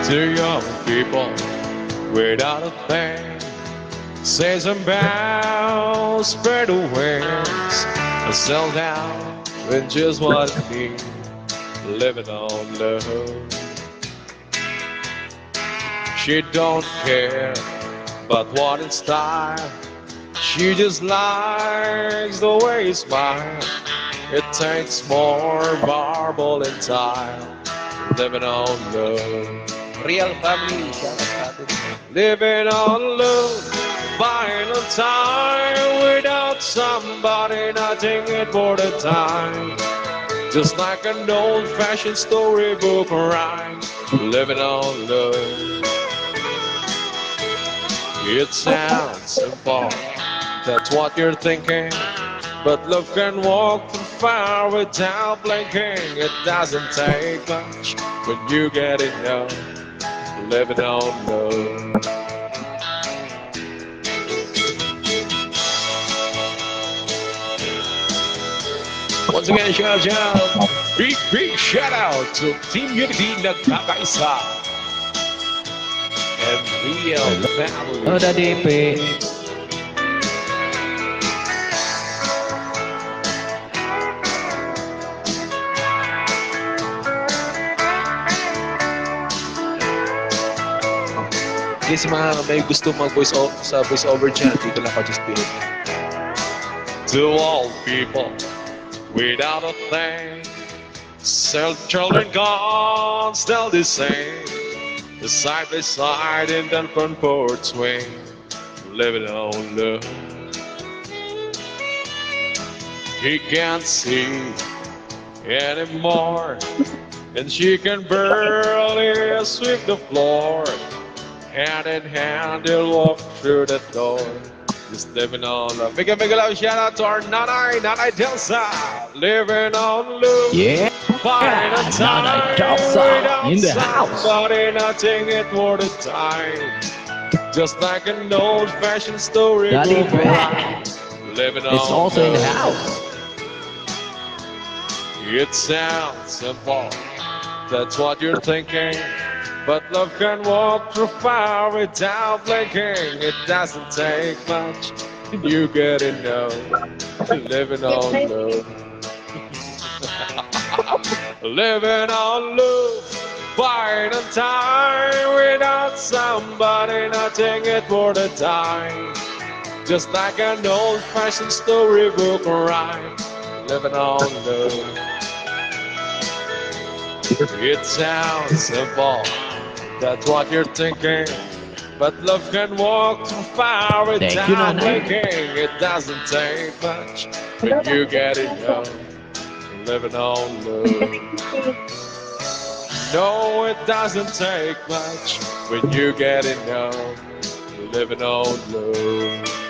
To young people without a thing, say some bells, spread the wings, and settle down with just what I need, living on love. She don't care about what in style, she just likes the way you smile. It takes more marble and tile, living on love. Real family. Shout out sa atin. Living on love, buying a time without somebody, nothing it for the time. Just like an old-fashioned storybook rhyme, living on love. It sounds simple, that's what you're thinking. But love can walk too far without blinking. It doesn't take much when you get it young, living on love. Once again, shout out, big shout out to Team Unity Nagkakaisa and Real Family. Oh, DP. Guys, mga may gusto mag-voice sa voice over dyan, dito lang participate. To all people without a thing, children gone still the same, side by side in the front porch swing, living on love. He can't see anymore, and she can barely sweep the floor. Hand in hand, they'll walk through the door, just living on love. Big love shout out to our Nanay Delsa, living on love. Yeah. Find a time Nanay Delsa in the house. somebody, nothing it for the time. Just like an old-fashioned story. Daddy book Brad. rhyme, living on It's also in the love. house. It sounds simple, that's what you're thinking. But love can walk through fire without blinking. It doesn't take much, you get it now. Living on love. Living on love. Buying a time without somebody, nothing it for the time. Just like an old-fashioned storybook rhyme. Living on love. It sounds simple, that's what you're thinking. But love can walk too far Thank you, without Nanay. blinking. It doesn't take much when you get it young, living on love. No, it doesn't take much when you get it young, living on love.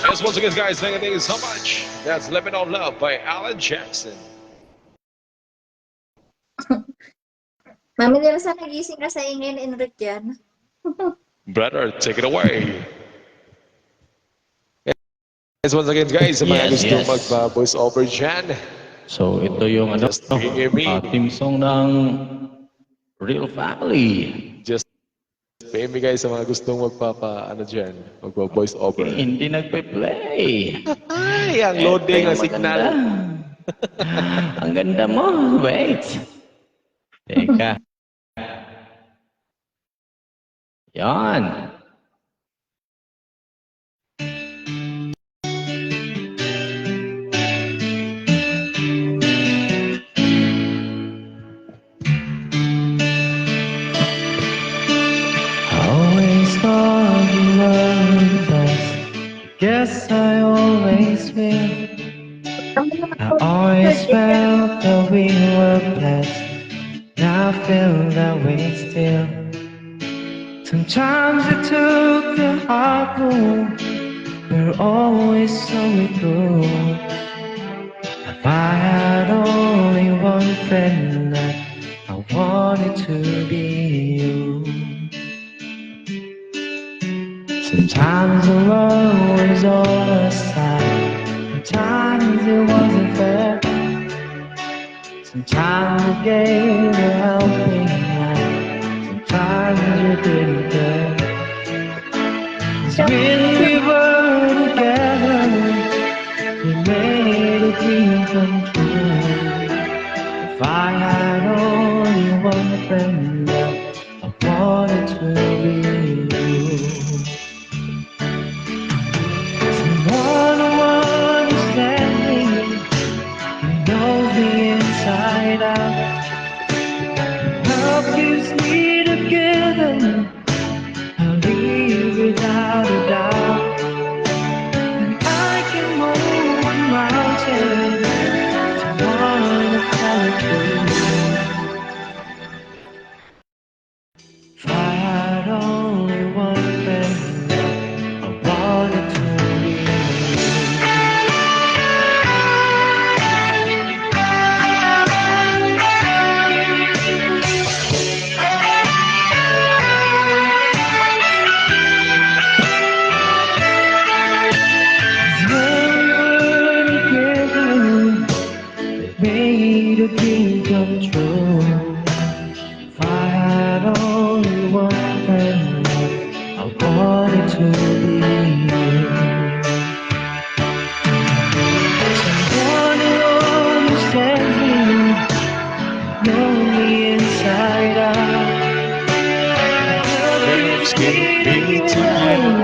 Yes, once again, guys, thank you so much. That's Living on Love by Alan Jackson. Mami Nilsa, nagising ka sa ingin, Enrique yan. Brother, take it away. Yes, once again, guys, sa mga Yes, gusto yes. mag-voice over dyan, So, ito yung ano, Just give me. team song ng Real Family. just pay me guys sa mga gustong magpapa, dyan, magpa-voice over. Hindi nagpe-play. Ay, ang loading ng signal. Ang ganda mo. Wait. Teka. Yan. Always thought you were the best. Guess I always will. I always felt that we were blessed. Now I feel that way still. Sometimes it took the hard road. We're always so through. If I had only one friend left, I wanted to be you. Sometimes the world was on our side. Sometimes it wasn't fair. Sometimes it gave a helping hand. times you didn't care. 'Cause when we were together, we made a dream come true. If I had only one friend left, I wanted to be you. Someone who understands me, who knows me inside out, love keeps me together, I'll leave without a doubt. And I can move a mountain, someone to tell it to you. If I had only one friend left, I wanted to be you. Made a dream come true. If I had only one friend left, I wanted to be you. Someone who understands me, know me inside out. Let's get me together.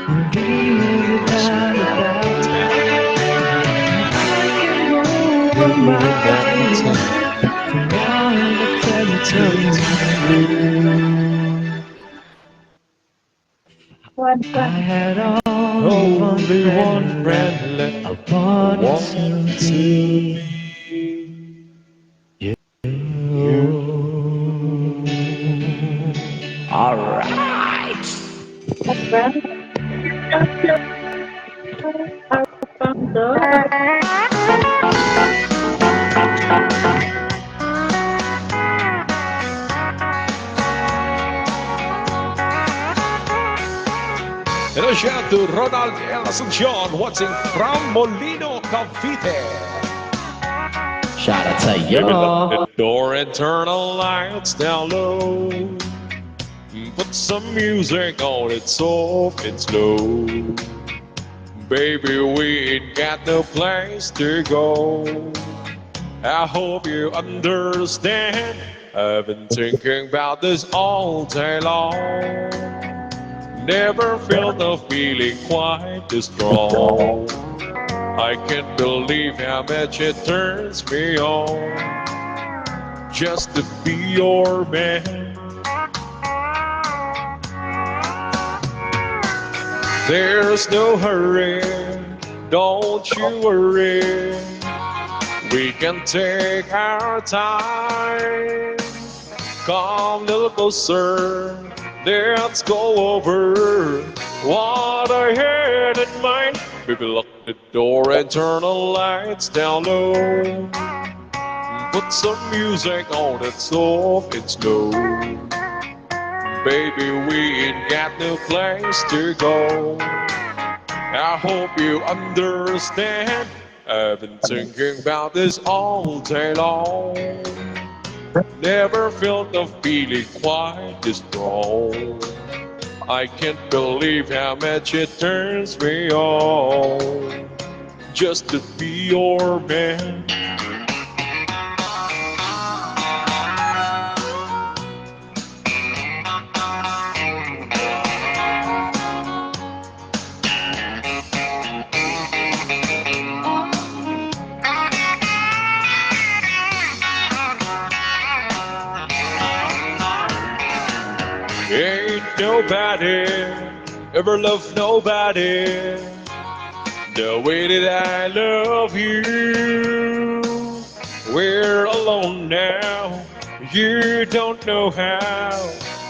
We'll be without a doubt. I can move a mountain, someone to tell it to you. I had only one friend left, I wanted to be you. Alright. And a shout to Ronald El Asuncion watching from Molino, Cavite. Shout out to Maybe lock you. the door and turn the lights down low. Put some music on it soft and slow. Baby, we ain't got no place to go. I hope you understand. I've been thinking about this all day long. Never felt a feeling quite this strong. I can't believe how much it turns me on just to be your man. There's no hurry, don't you worry. We can take our time. Come a little closer, let's go over what I had in mind. Baby, lock the door and turn the lights down low. Put some music on it soft and slow. Baby, we ain't got no place to go. I hope you understand. I've been thinking about this all day long. Never felt a feeling quite this strong. I can't believe how much it turns me on just to be your man. Ain't nobody ever loved nobody the way that I love you. We're alone now, you don't know how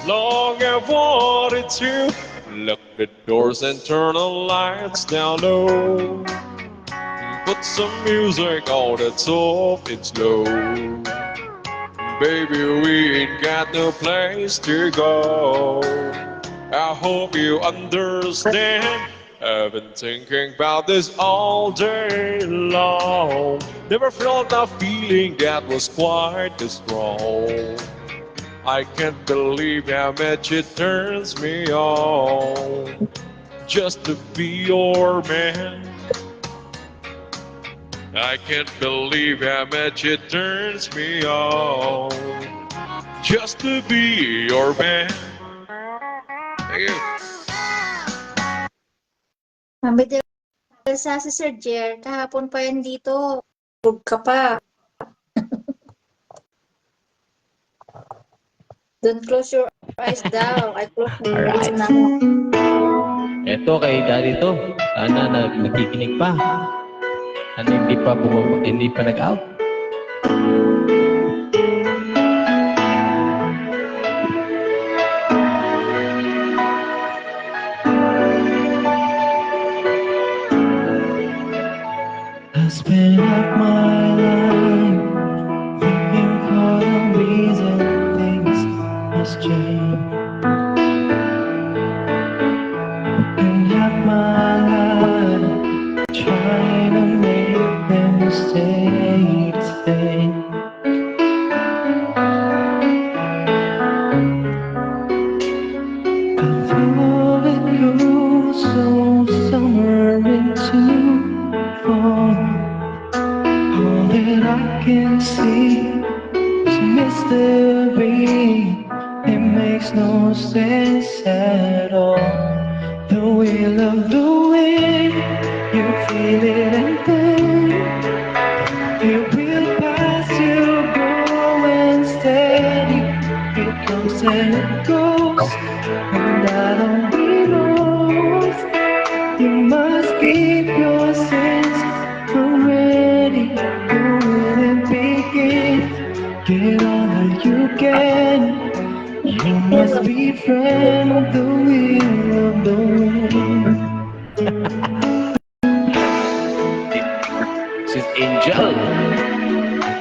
long I've wanted to. Lock the doors and turn the lights down low. Put some music on that's soft and slow. Baby, we ain't got no place to go. I hope you understand. I've been thinking about this all day long. Never felt a feeling that was quite this strong. I can't believe how much it turns me on just to be your man. I can't believe how much it turns me on just to be your man. Thank you. Mabidil sa si Sir Jer, kahapon pa yan dito. Tulog ka pa. Don't close your eyes daw. I close my eyes Alright. na. Eto kay Daddy to. Sana nakikinig pa. Sana hindi pa nag-out. I spent up my life looking for the reason things must change. And half my life trying to make them stay the same. But though it goes so summer into fall, all that I can see is mystery. It makes no sense at all. The will of the wind, you feel it and then it will pass you, growing steady. It comes and it goes, and I don't belong. You must keep your sense ready. You will begin. Get all that you can. You must befriend the will of the wind. This is Angel.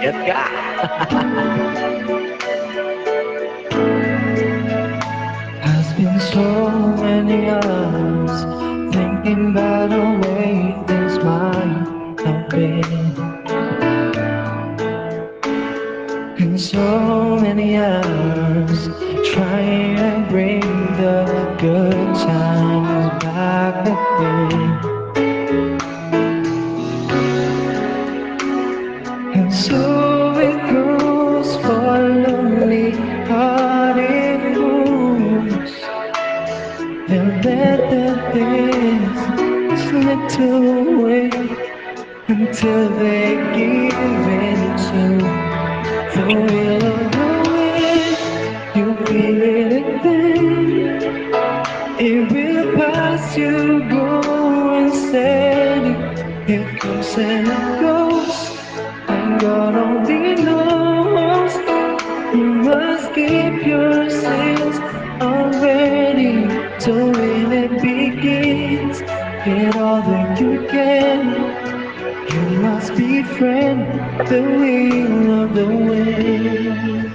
Get ka. Has been so many hours thinking about the way things might have been. And so many hours trying to bring the good times back again. And so it goes for lonely hearted fools. They'll let the things slip away until they give in to the will of the wind. You feel it then. It will pass you, going steady. It comes and it goes, and God only knows. You must keep your sins already. So when it begins, get all that you can. You must befriend the will of the wind.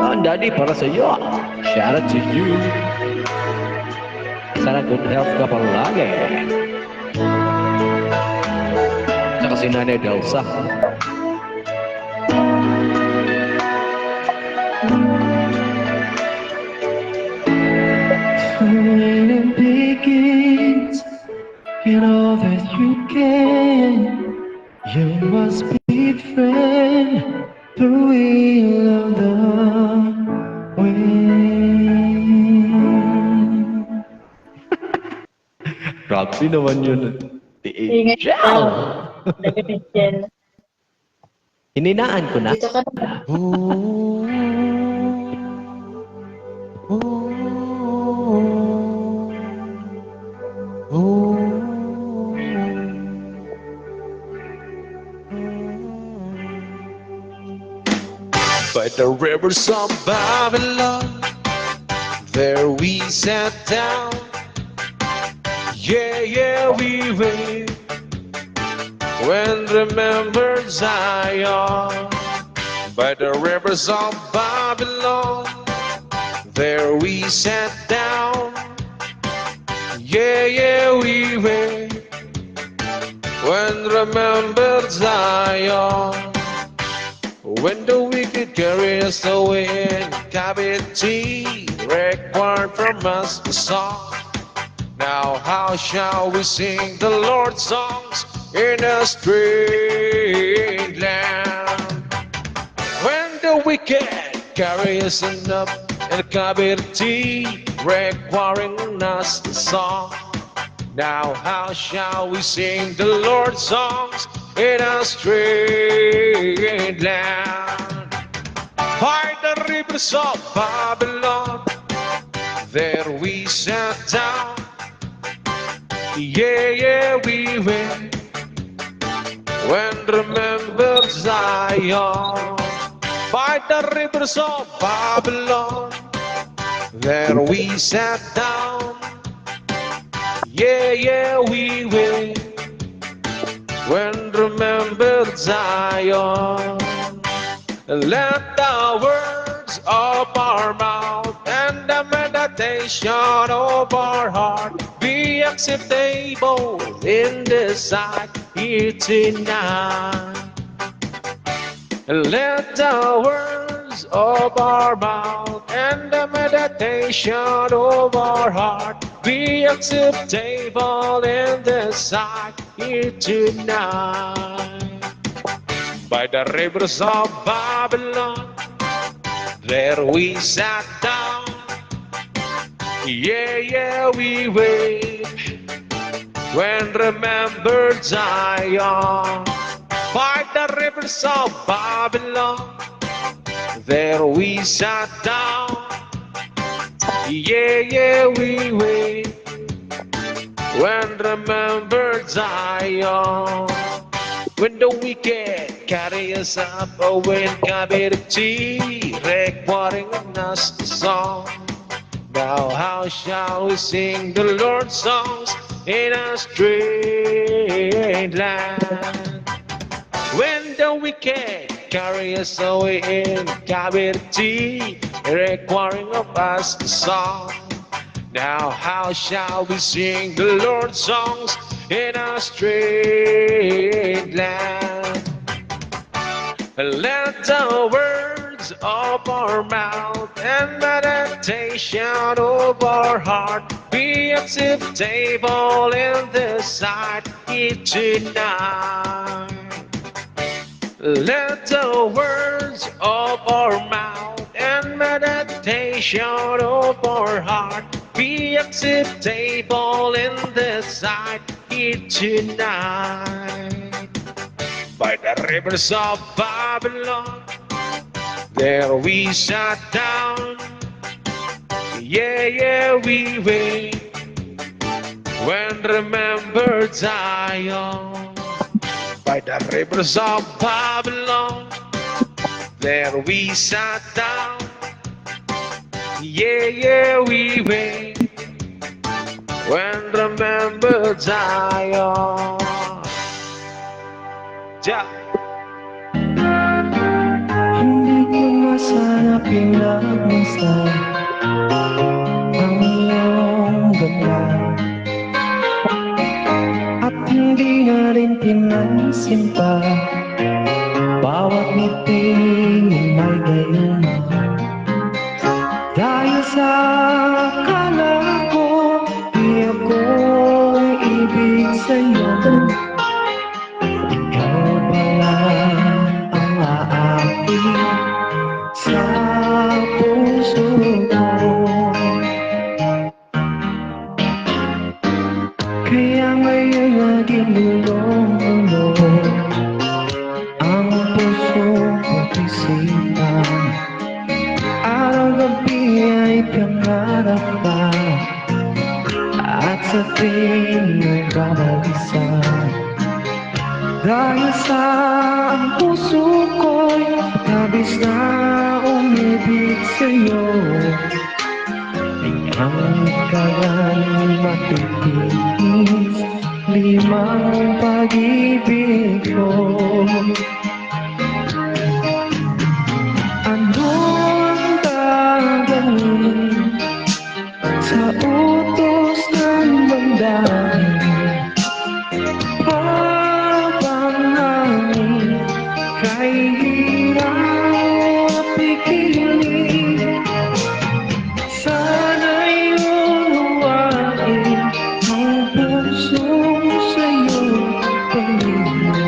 Yan, Daddy, para sa iyo. Shout out to you. Sana good health ka palagi. Tsaka si Nanay Delsa. When it begins, get all that you can. You must befriend the will of the wind. Roxy naman yun. The Angel. Hininaan ko na. Dito ka na. By the rivers of Babylon, there we sat down. Yeah, yeah, we wait. When remembered Zion, by the rivers of Babylon, there we sat down. Yeah, yeah, we wait. When remembered Zion, when the wicked wicked carry us away in captivity, required from us the song. Now how shall we sing the Lord's songs in a strange land? When the wicked carry us up in captivity, requiring us the song. Now how shall we sing the Lord's songs in a strange land? By the rivers of Babylon, there we sat down. Yeah, yeah, we went. When remember Zion, by the rivers of Babylon, there we sat down. Yeah, yeah, we will. When remembered Zion, let the words of our mouth and the meditation of our heart be acceptable in the sight here tonight. Let the words of our mouth and the meditation of our heart be acceptable in the sight here tonight. By the rivers of Babylon, there we sat down. Yeah, yeah, we wept when remembered Zion. By the rivers of Babylon, there we sat down. Yeah, yeah, we wept when remembered Zion. When the wicked carry us up, oh, when captivity, requiring of us the song. Now how shall we sing the Lord's songs in a strange land? When the wicked carry us away in captivity, requiring of us the song. Now how shall we sing the Lord's songs in a strange land? Let the words of our mouth and meditation of our heart be acceptable in the sight here tonight. Let the words of our mouth and meditation of our heart be acceptable in the sight here tonight. By the rivers of Babylon, there we sat down. Yeah, yeah, we wait when remembered Zion. By the rivers of Babylon, there we sat down. Yeah, yeah, we wait when remembered Zion. Ja. Hindi ko na sana pinagmasdan ang iyong ganda, at hindi na rin pinansin pa bawat ngiting may gayuma. Dahil sa akala ko di ako ibig sa'yo, ikaw pala ang aakit sa puso ko. Kaya ngayon naging lulong-lulong ang puso ko't isipan. Araw-gabi ay pangarap ka at sa tuwing nagbabalisa. Dahil sa ang puso ko'y labis na umibig sa'yo, ang kayang matitigis limang pag-ibig ko. Ano ang gagawin sa utos ng damdamin? Habang hangin kay hirap nakikinig. Sana'y unawain ang puso sa'yo pamilya.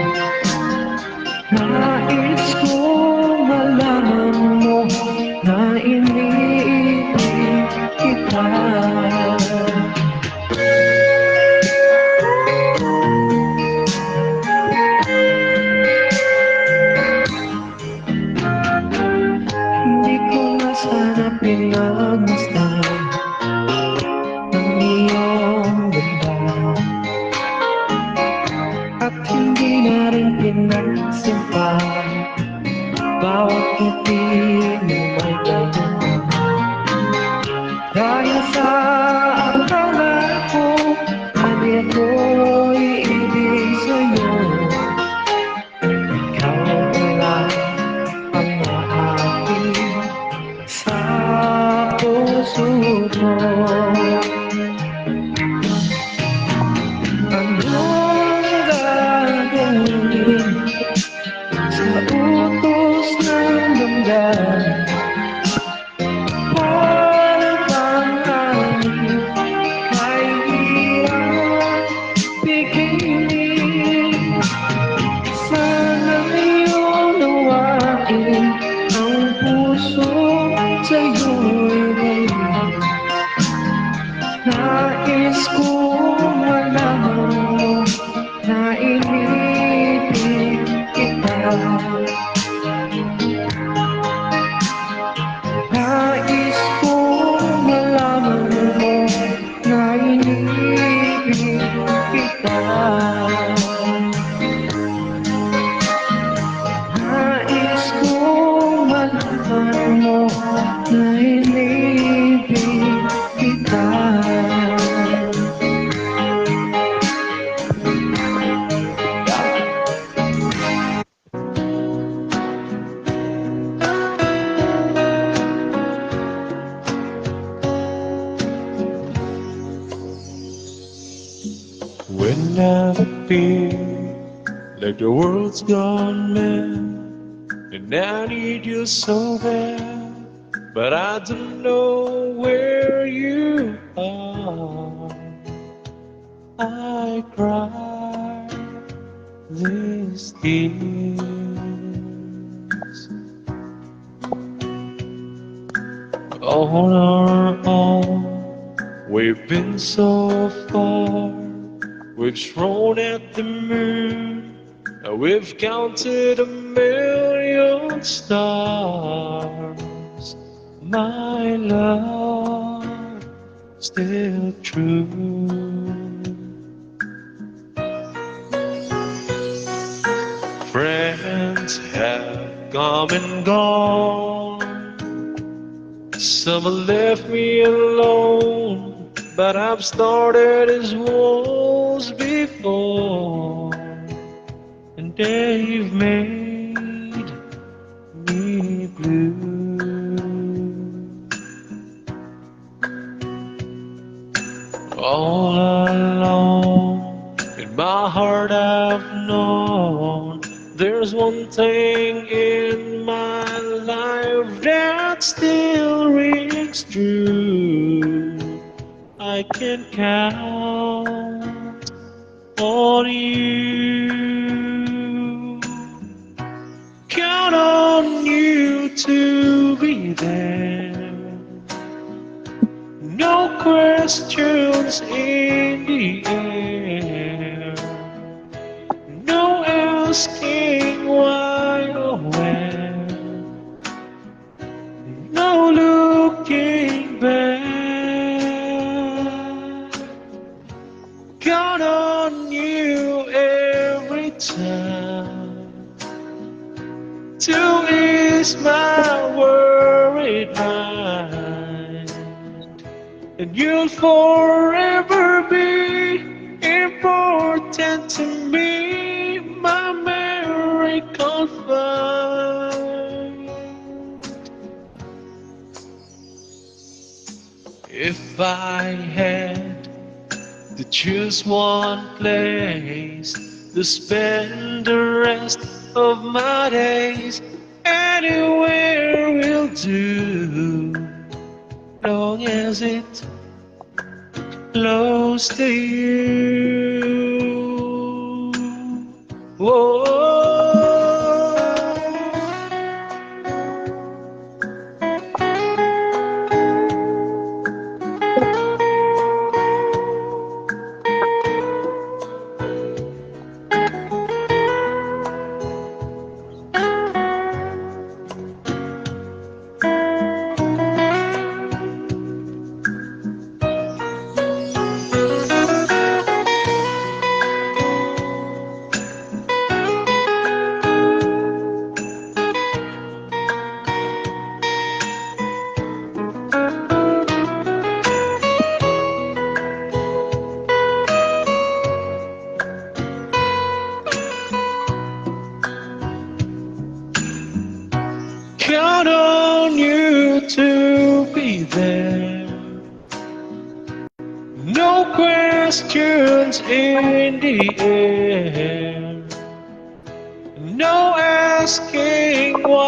Nais ko malaman mo na iniibig kita. Hindi ko na sana pinagmasdan ang iyong ganda, at hindi na rin pinagsimpan bawat ngiti mo may ganyan. Dahil sa akala ko hindi ako'y ibig sa'yo, ikaw wala ang maaking sa puso mo. Anong gagawin sa utos ng damdamin? Paano bang amin ay hirap pigilin? Sana'y unawain ang puso sa'yo'y galing. Nais kong malaman mo na inibig kita. Nais kong malaman mo na inibig kita. Nais kong malaman mo na inibig kita. When I feel like the world's gone mad, and I need you so bad, but I don't know where you are, I cry these tears. On our own, we've been so far. We've thrown at the moon, and we've counted 1,000,000 stars. My love, still true. Friends have come and gone. Some have left me alone, but I've started as walls before, and they've made me blue. All alone in my heart I've known there's one thing in my life that still rings true. I can count on you, count on you to be there. No questions in the air, no asking why or when, no looking back. Count on you every time to ease my worried mind, and you'll forever be important to me, my miracle find. If I had to choose one place to spend the rest of my days, anywhere will do, long as it close to you. Whoa. Count on you to be there. No questions in the air. No asking why.